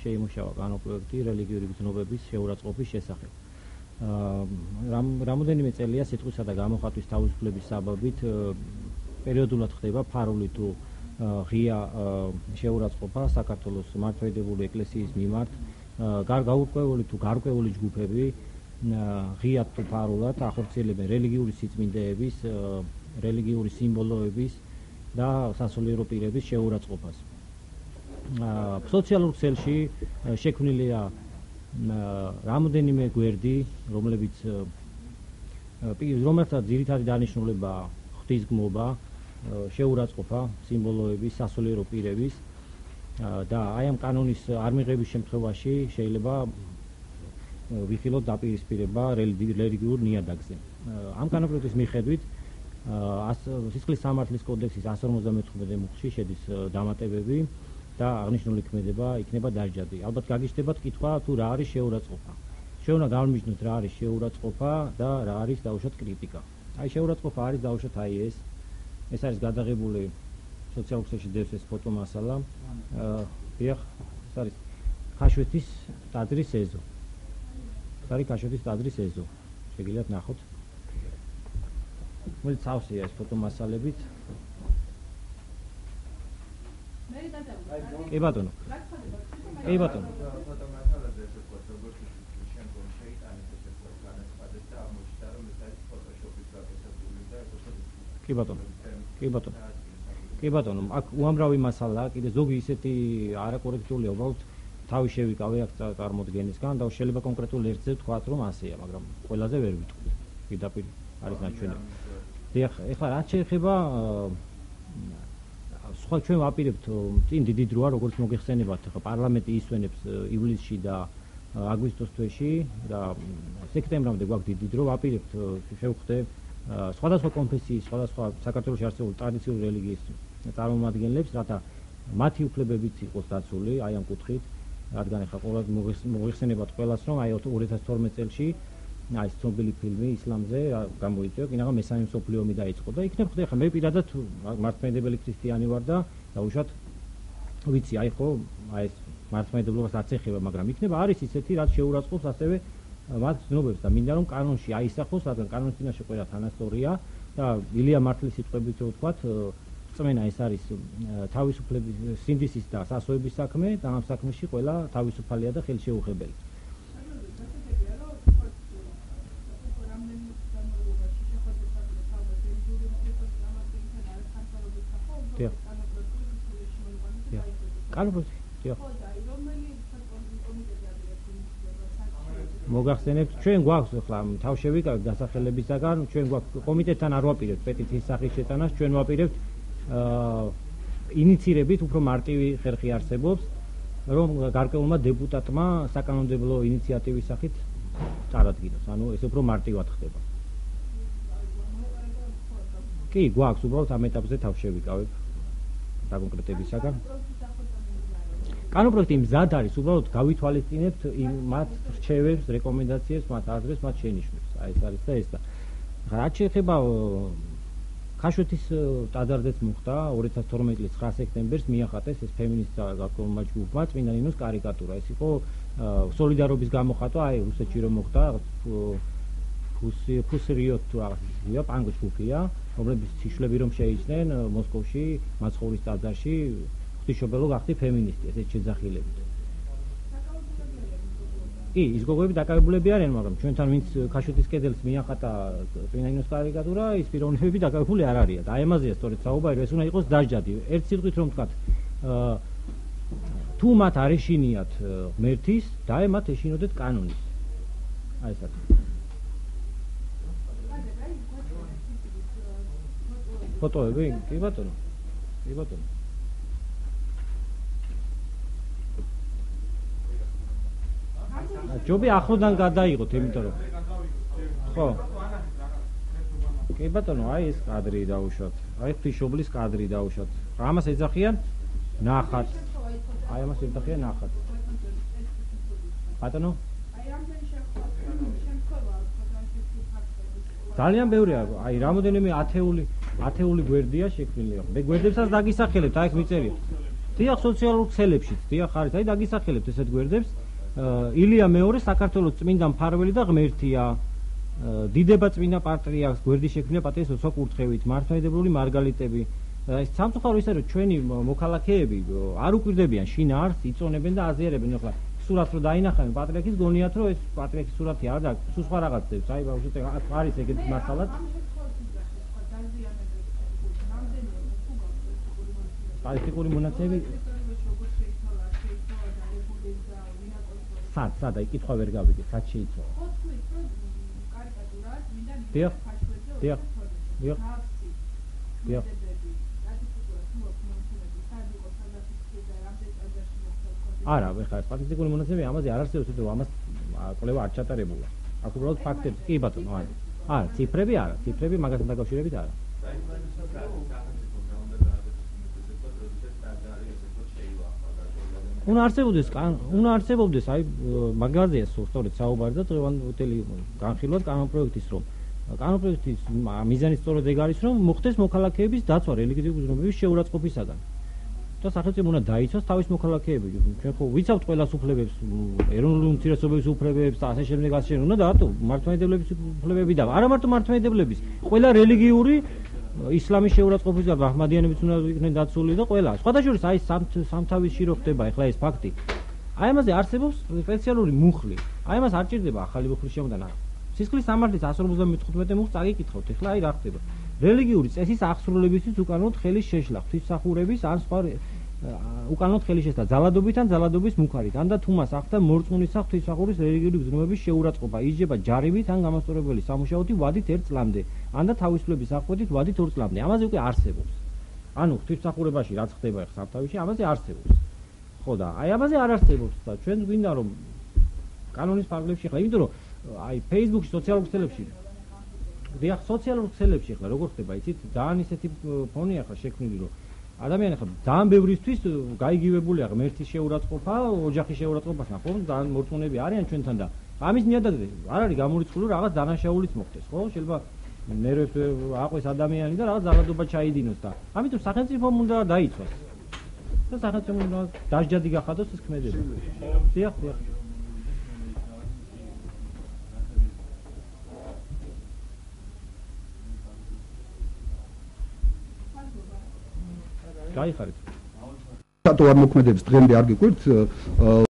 შეიმუშავა კანონპროექტი რელიგიური გზნობების შეურაცხყოფის შესახებ. რამოდენიმე წელია სიტყვისა და გამოხატვის თავისუფლების საბაბით პერიოდულად ხდება ფარული თუ ღია შეურაცხყოფა საქართველოს მართლმადიდებლური ეკლესიის მიმართ. გაურკვეველი თუ გარკვეული ჯგუფები ღიად თუ ფარულად ახორციელებენ რელიგიური სიწმინდეების, რელიგიური სიმბოლოების და სასულიერო პირების შეურაცხყოფას. სოციალურ ქსელში შექმნილია რამოდენიმე გვერდი, რომელთა ძირითადი დანიშნულება ღვთისგმობა, შეურაცხყოფა სიმბოლოების, სასულიერო პირების და აი ამ კანონის არ მიღების შემთხვევაში შეიძლება ვიხილოთ დაპირისპირება რელიგიურ ნიადაგზე. ამ კანონპროექტის მიხედვით სისხლის სამართლის კოდექსის 155 მუხლში შედის დამატებები და აღნიშნული ქმედება იქნება დასჯადი. ალბათ გაგიჩნდებათ კითხვა თუ რა არის შეურაცხყოფა. ჩვენ უნდა გავიმიჯნოთ რა არის შეურაცხყოფა და რა არის დაუშვათ კრიტიკა. აი შეურაცხყოფა არის დაუშვათ აი ეს არის გადაღებული სოციალურ ქსელში დევს ეს ფოტომასალა. ეს არის ხაშვეთის ტაძრის ეზო. ეს არის ხაშვეთის ტაძრის ეზო. შეგიძლიათ ნახოთ. მოდი წავსია ეს ფოტომასალებით. კი ბატონო. კი ბატონო. კი ბატონო. კი ბატონო. კი ბატონო, აქ უამრავი მასალაა, კიდე ზოგი ისეთი არაკორექტულია, უბრალოდ თავი შევიკავე აქ წარმოდგენისგან და შეიძლება კონკრეტულ ერთზე ვთქვათ, რომ ასეა, მაგრამ ყველაზე ვერ ვიტყვი. პირდაპირ არის ნაჩვენები. ეხლა რაც შეეხება სხვა ჩვენ ვაპირებთ წინ დიდი დროა, როგორც მოგეხსენებათ, ხა პარლამენტი ისვენებს ივლისში და აგვისტოს თვეში და სექტემბრამდე გვაქვს დიდი დრო, ვაპირებთ შევხვდე სხვადასხვა კონფესიის, სხვადასხვა საქართველოში არსებული ტრადიციული რელიგიის წარმომადგენლებს, რათა მათი უფლებებიც იყოს დაცული აი ამ კუთხით, რადგან ახლა ყველა მოგეხსენებათ ყველას, რომ აი 2012 წელში აი ცნობილი ფილმი ისლამზე გამოიწვია, კინაღამ მესამე მსოფლიო ომი დაიწყო და იქნებ ხდება, ხა მე პირადად მართლმადიდებელი ქრისტიანი ვარ და დაუშვათ ვიცი, აი ხო, აი ეს მართლმადიდებლობას არც ეხება, მაგრამ იქნება არის ისეთი, რაც შეურაცხყოფს ასევე მათ ცნობებს და მინდა რომ კანონში აისახოს, რადგან კანონის წინაშე ყველა თანასწორია და ილია მართლის სიტყვებით რო ვთქვათ, წმენა ეს არის თავისუფლების, სინდისის და სასოების საქმე და ამ საქმეში ყველა თავისუფალია და ხელშეუხებელი. მოგახსენებთ, ჩვენ გვაქვს ახლა თავ შევიკავებთ დასახელებისაგან, ჩვენ გვაქვს კომიტეტთან არ ვაპირებთ პეტიციის სახის შეტანას, ჩვენ ვაპირებთ ინიცირებით უფრო მარტივი ხერხი არსებობს, რომ გარკვეულმა დეპუტატმა საკანონმდებლო ინიციატივის სახით წარადგინოს, ანუ ეს უფრო მარტივად ხდება. კი, გვაქვს უბრალოდ ამ ეტაპზე თავ შევიკავებ დაკონკრეტებისაგან. კანონპროექტი მზად არის, უბრალოდ გავითვალისწინებთ მათ რჩევებს, რეკომენდაციებს, მათ აზრებს, მათ შენიშვნებს. აი ეს არის და ეს და რაც შეეხება ხაშვეთის ტაძარზეც მოხდა 2012 წლის 9 სექტემბერს მიახატეს ეს ფემინისტთა გარკვეულმა ჯგუფმა წმინდა ნინოს კარიკატურა. ეს იყო სოლიდარობის გამოხატვა, აი რუსეთში რომ მოხდა ფუსრიოთ თუ რაღაცა პანგო ჯგუფია, რომლებიც ციშლები რომ შეიჭნენ მოსკოვში, მაცხოვრის ტაძარში ღვთისმშობელო გახდი ფემინისტი, ესეც შეძახილებით. კი, ის გოგოები დაკავებულები არიან, მაგრამ ჩვენთან ვინც ხაშვეთის კედელს მიახატა წმინდა ნინოს კარიკატურა, ის პიროვნებები დაკავებული არ არიან. და აი ამაზეა სწორედ საუბარი, ეს უნდა იყოს დასჯადი. ერთ სიტყვით რომ ვთქვათ, თუ მათ არ ეშინიათ ღმერთის, და მათ ეშინოდეთ კანონის. აი ეს არის. ფოტოები? კი ბატონო. კი ბატონო. ჯობი ახლოდან გადაიღოთ, იმიტომ რომ ხო. კი ბატონო, აი ეს კადრი დაუშვათ. აი ღვთისმშობლის კადრი დაუშვათ. ამას ეძახიან ნახატ. აი ამას ეძახიან ნახატ. ბატონო? ძალიან ბევრია, აი რამოდენიმე ათეული გვერდია შექმნილი. მე გვერდებსაც დაგისახელებთ, აი ეს მიწერია. დიახ, სოციალურ ქსელებშიც, დიახ, არის, აი დაგისახელებთ ესეთ გვერდებს. ილია მეორე საქართველოს წმინდა მფარველი და ღმერთია. დიდება წმინდა პატრიარქს გვერდი შექმნია პატრის ოცვა კურთხევით, მართლმადიდებლური მარგალიტები. ეს სამწუხარო ისე რომ ჩვენი მოქალაქეები არ უკვირდებიან შინაარსს, იწონებენ და აზიარებენ. ახლა სურათს რო დაინახავენ, პატრიარქის გონიათ რომ ეს პატრიარქის სურათი არა და სულ სხვა რაღაცებს, აი ბავშვით არის ეგეთი მასალაც. სტატისტიკური მონაცემები სად აი კითხვა ვერ გავიგე, სად შეიცვალა. დიახ. არა, ეხლა სტატისტიკური მონაცემები ამაზე არ არსებობს, იმიტომ რომ ამას კვლევა არ ჩატარებულა. აქ უბრალოდ ფაქტები, კი ბატონო, არა. არა, ციფრები არა, ციფრები მაგასთან დაკავშირებით არა. უნდა არსებობდეს, აი მაგაზია სწორედ საუბარი და დღევანდელი განხილვად კანონპროექტის რომ კანონპროექტის მიზანი სწორედ ეგ არის რომ მოხდეს მოქალაქეების დაცვა რელიგიური უზრუნველყოფის შეურაცხყოფისაგან. და სახელმწიფომ უნდა დაიცვას თავის მოქალაქეები. ჩვენ ხო ვიცავთ ყველას უფლებებს, ეროვნული უმცირესობების უფლებებს და ასე შემდეგ ასე უნდა დაატო მართლმადიდებლების უფლებები და არა მარტო მართლმადიდებლების, ყველა რელიგიური ისლამის შეურაცხყოფის და აჰმადიანების უნდა იქნენ დაცული და ყველა. სხვადასხვა აი სამთავისში რო ხდება ეხლა ეს ფაქტი. აი ამაზე არსებობს სპეციალური მუხლი. აი ამას არ ჭირდება ახალი მუხლის შემოდანა. სისხლის სამართლის 155 მუხლს წაგიკითხავთ. ეხლა აი რა ხდება. რელიგიური წესის აღსრულებისთვის უკანონოდ ხელის შეშლა, ღვთისმსახურების ან სხვა უკანონოდ ხელის შეშლა ძალადობით ან ძალადობის მუხარით, ან და თუ მას ახდა მორწმუნისა ღვთისმსახურის რელიგიური გზნობების შეურაცხყოფა, იჯება ჯარებით ან გამასწორებელი სამუშაოთი ვადით 1 წლამდე, ან და თავისუფლების აღკვეთით ვადით 2 წლამდე. ამაზე უკვე არსებობს. ანუ ღვთისმსახურებაში რაც ხდება ახლა სამთავისში, ამაზე არსებობს. ხო და აი ამაზე არ არსებობს და ჩვენ გვინდა რომ კანონის ფარგლებში ხა, იმიტომ რომ აი Facebook-ში სოციალურ ქსელებში დიახ, სოციალურ ქსელებში ახლა როგორ ხდება, იცით, ძალიან ისეთი ფონია ახლა შექმნილი, რომ ადამიანი ახლა ძალიან ბევრისთვის გაიგივებულია ღმერთის შეურაცხყოფა, ოჯახის შეურაცხყოფასთან, ხო, ძალიან მორწმუნეები არიან ჩვენთან და ამის ნიადაგზე არ არის გამორიცხული რომ რაღაც დანაშაულიც მოხდეს, ხო? შეიძლება ნერვებს აყვეს ადამიანი და რაღაც ძალადობა ჩაიდინოს და ამიტომ სახელმწიფომ უნდა დაიცვას. და სახელმწიფომ უნდა დასჯადი გახადოს ეს ქმედება. დიახ. გაიხარეთ. რატო არ მოქმედებს დღემდე არ გიყვირთ